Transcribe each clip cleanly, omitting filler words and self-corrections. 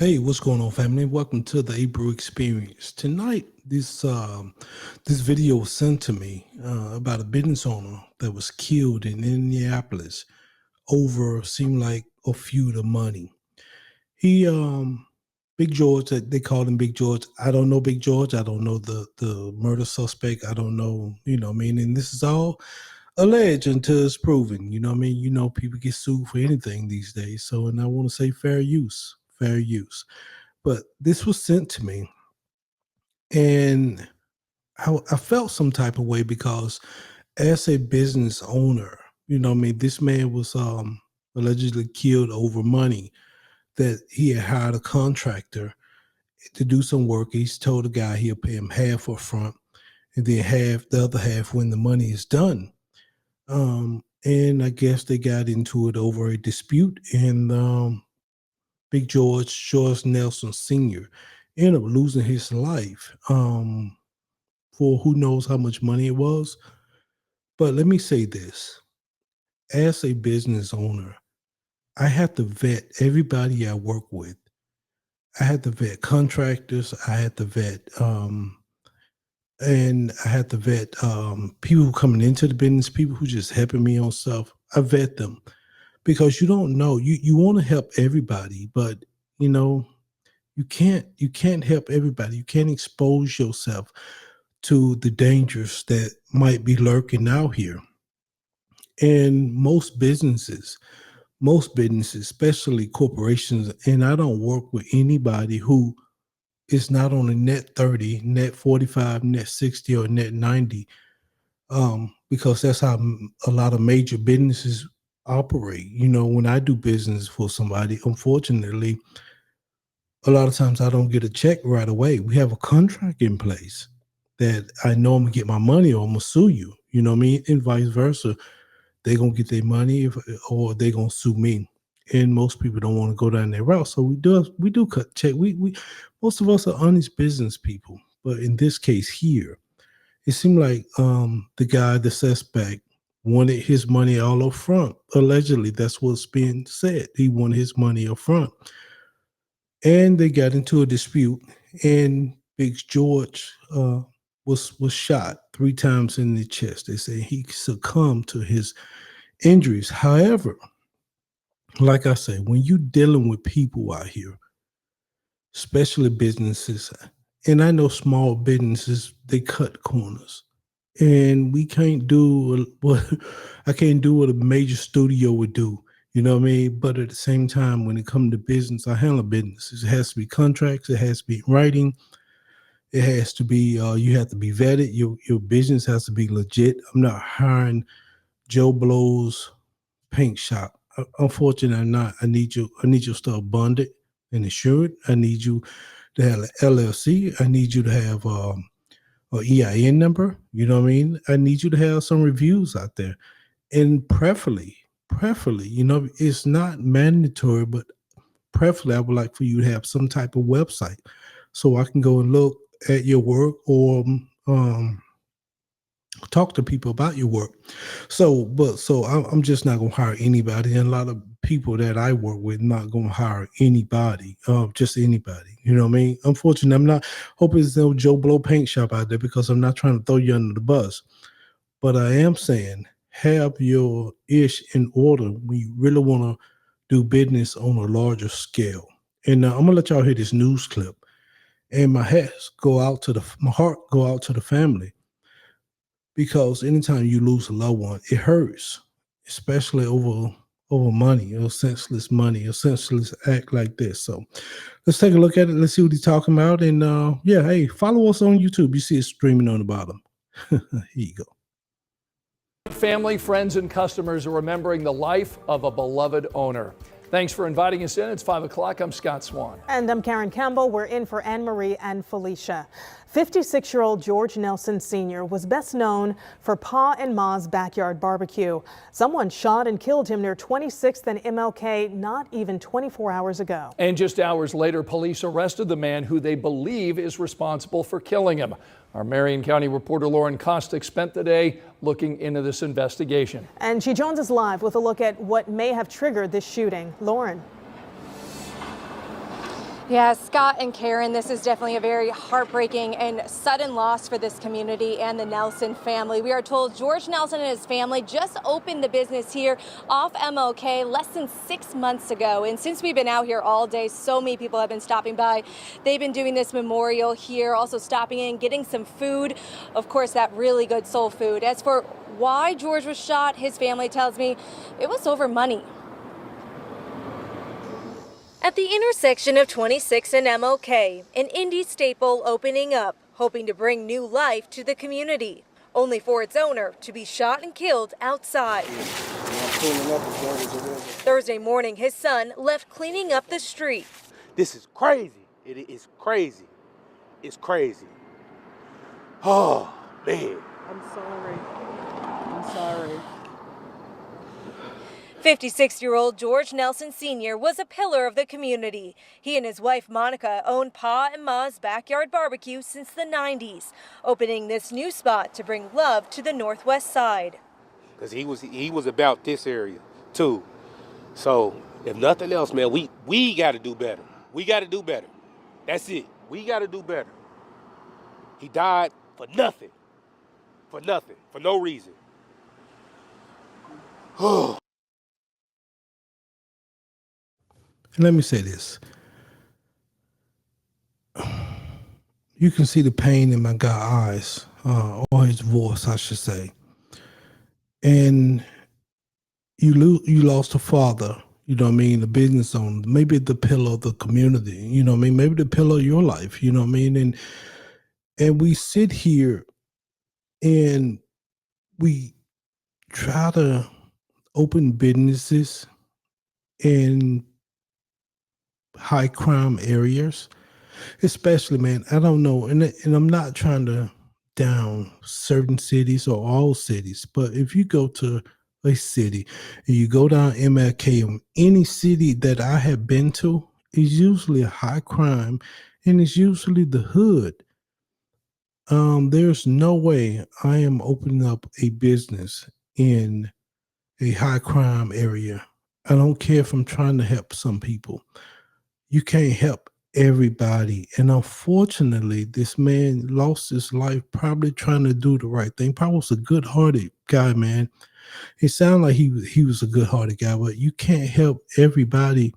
Hey, what's going on, family? Welcome to the Abrew Experience. Tonight, this video was sent to me about a business owner that was killed in Indianapolis over seemed like a feud of money. He, Big George, they called him Big George. I don't know Big George. I don't know the murder suspect. I don't know, what I mean? And this is all alleged until it's proven. You know what I mean? You know, people get sued for anything these days. So, and I want to say fair use, fair use. But this was sent to me, and I felt some type of way because, as a business owner, this man was allegedly killed over money that he had hired a contractor to do some work. He's told the guy he'll pay him half up front, and then the other half when the money is done. And I guess they got into it over a dispute, and Big George Nelson Sr. ended up losing his life for who knows how much money it was. But let me say this. As a business owner, I have to vet everybody I work with. I had to vet contractors. I had to vet people who coming into the business, people who just helping me on stuff. I vet them because you don't know. You want to help everybody, but you can't help everybody. You can't expose yourself to the dangers that might be lurking out here. And most businesses, especially corporations, and I don't work with anybody who is not on a net 30, net 45, net 60, or net 90, because that's how a lot of major businesses operate. When I do business for somebody, unfortunately, a lot of times I don't get a check right away. We have a contract in place that I know I'm gonna get my money or I'm gonna sue you. You know what I mean? And vice versa. They're gonna get their money or they're gonna sue me. And most people don't want to go down that route. So we do cut check. We most of us are honest business people. But in this case here, it seemed like the suspect, wanted his money all up front. Allegedly, that's what's being said. He wanted his money up front. And they got into a dispute, and Big George was shot 3 times in the chest. They say he succumbed to his injuries. However, like I say, when you're dealing with people out here, especially businesses, and I know small businesses, they cut corners. And we can't do what I can't do what a major studio would do. You know what I mean? But at the same time, when it comes to business, I handle businesses. It has to be contracts. It has to be writing. It has to be, you have to be vetted. Your business has to be legit. I'm not hiring Joe Blow's paint shop. Unfortunately, I'm not. I need your stuff bonded and insured. I need you to have an LLC. I need you to have a EIN number. You know what I mean? I need you to have some reviews out there. And preferably, it's not mandatory, but preferably I would like for you to have some type of website so I can go and look at your work or talk to people about your work. So I'm just not going to hire anybody. And a lot of people that I work with not going to hire anybody, just anybody. You know what I mean? Unfortunately, I'm not hoping there's no Joe Blow paint shop out there because I'm not trying to throw you under the bus. But I am saying have your ish in order when you really want to do business on a larger scale. And I'm gonna let y'all hear this news clip. And my heart go out to the family, because anytime you lose a loved one, it hurts, especially over money or senseless act like this. So let's take a look at it. Let's see what he's talking about. And hey, follow us on YouTube. You see it streaming on the bottom. Here you go. Family, friends, and customers are remembering the life of a beloved owner. Thanks for inviting us in. It's 5 o'clock. I'm Scott Swan. And I'm Karen Campbell. We're in for Anne Marie and Felicia. 56-year-old George Nelson Sr. was best known for Pa and Ma's backyard barbecue. Someone shot and killed him near 26th and MLK not even 24 hours ago. And just hours later, police arrested the man who they believe is responsible for killing him. Our Marion County reporter Lauren Kostick spent the day looking into this investigation. And she joins us live with a look at what may have triggered this shooting. Lauren. Yeah, Scott and Karen, this is definitely a very heartbreaking and sudden loss for this community and the Nelson family. We are told George Nelson and his family just opened the business here off MLK less than 6 months ago. And since we've been out here all day, so many people have been stopping by. They've been doing this memorial here, also stopping in, getting some food. Of course, that really good soul food. As for why George was shot, his family tells me it was over money. At the intersection of 26 and MLK, an Indy staple opening up, hoping to bring new life to the community, only for its owner to be shot and killed outside. Thursday morning, his son left cleaning up the street. This is crazy. It is crazy. It's crazy. Oh, man. I'm sorry. I'm sorry. 56-year-old George Nelson Sr. was a pillar of the community. He and his wife Monica owned Pa and Ma's Backyard Barbecue since the 90s, opening this new spot to bring love to the Northwest Side. Because he was about this area, too. So, if nothing else, man, we got to do better. We got to do better. That's it. We got to do better. He died for nothing. For nothing. For no reason. Oh. And let me say this. You can see the pain in my guy's eyes, or his voice, I should say. And you lost a father, you know what I mean, the business owner, maybe the pillar of the community, you know what I mean, maybe the pillar of your life, you know what I mean? And we sit here and we try to open businesses in high crime areas, especially, man, I don't know, and I'm not trying to down certain cities or all cities, but if you go to a city and you go down MLK, any city that I have been to is usually a high crime, and it's usually the hood. There's no way I am opening up a business in a high crime area. I don't care if I'm trying to help some people. You can't help everybody. And unfortunately, this man lost his life probably trying to do the right thing. Probably was a good-hearted guy, man. It sounded like he was a good-hearted guy, but you can't help everybody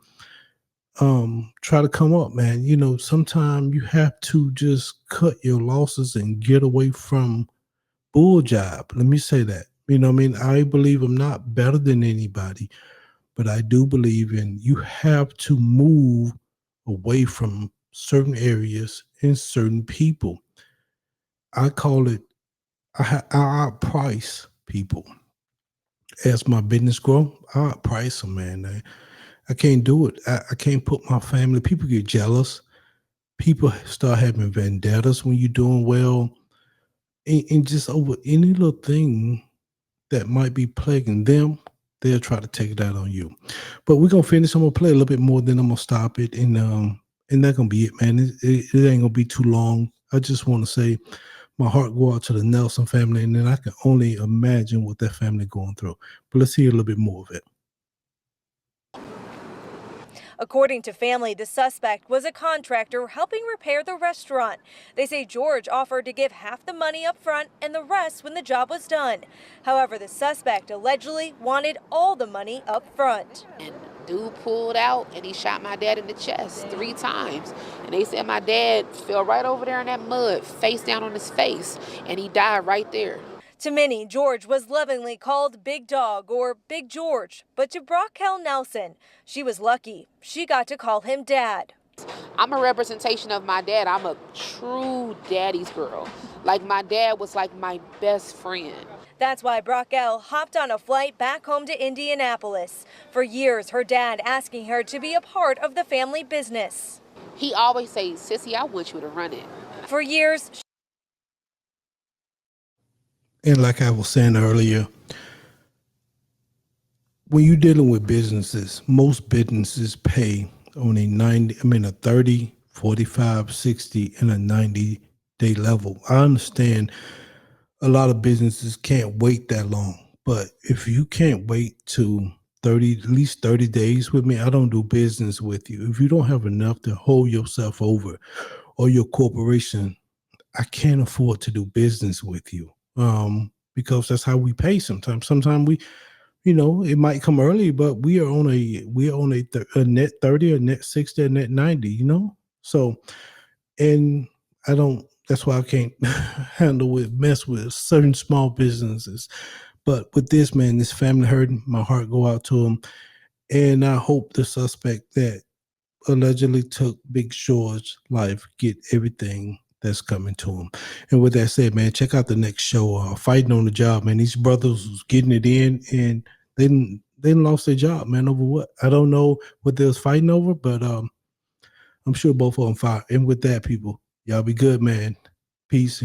try to come up, man. You know, sometimes you have to just cut your losses and get away from bull job. Let me say that. You know what I mean? I believe I'm not better than anybody, but I do believe in you have to move away from certain areas and certain people. I call it, I outprice people. As my business grow, I outprice them, man. I can't do it. I can't put my family, people get jealous. People start having vendettas when you're doing well. And just over any little thing that might be plaguing them, they'll try to take it out on you. But we're gonna finish. I'm gonna play a little bit more, then I'm gonna stop it, and that's gonna be it, man. It ain't gonna be too long. I just want to say my heart go out to the Nelson family, and then I can only imagine what that family going through. But let's hear a little bit more of it. According to family, the suspect was a contractor helping repair the restaurant. They say George offered to give half the money up front and the rest when the job was done. However, the suspect allegedly wanted all the money up front. And dude pulled out and he shot my dad in the chest 3 times. And they said my dad fell right over there in that mud, face down on his face, and he died right there. To many, George was lovingly called Big Dog or Big George, but to Brockel Nelson, she was lucky. She got to call him Dad. I'm a representation of my dad. I'm a true daddy's girl. Like my dad was like my best friend. That's why Brockel hopped on a flight back home to Indianapolis. For years, her dad asking her to be a part of the family business. He always says, "Sissy, I want you to run it." For years, And like I was saying earlier, when you're dealing with businesses, most businesses pay on a 30, 45, 60, and a 90-day level. I understand a lot of businesses can't wait that long, but if you can't wait to at least 30 days with me, I don't do business with you. If you don't have enough to hold yourself over or your corporation, I can't afford to do business with you. Because that's how we pay sometimes. Sometimes we, it might come early, but we are on a net 30, a net 60, a net 90, So, and that's why I can't mess with certain small businesses. But with this, man, this family hurting, my heart go out to them. And I hope the suspect that allegedly took Big Short's life get everything that's coming to him. And with that said, man, check out the next show, Fighting on the Job, man. These brothers was getting it in, and they didn't lost their job, man, over what? I don't know what they was fighting over, but I'm sure both of them fought. And with that, people, y'all be good, man. Peace.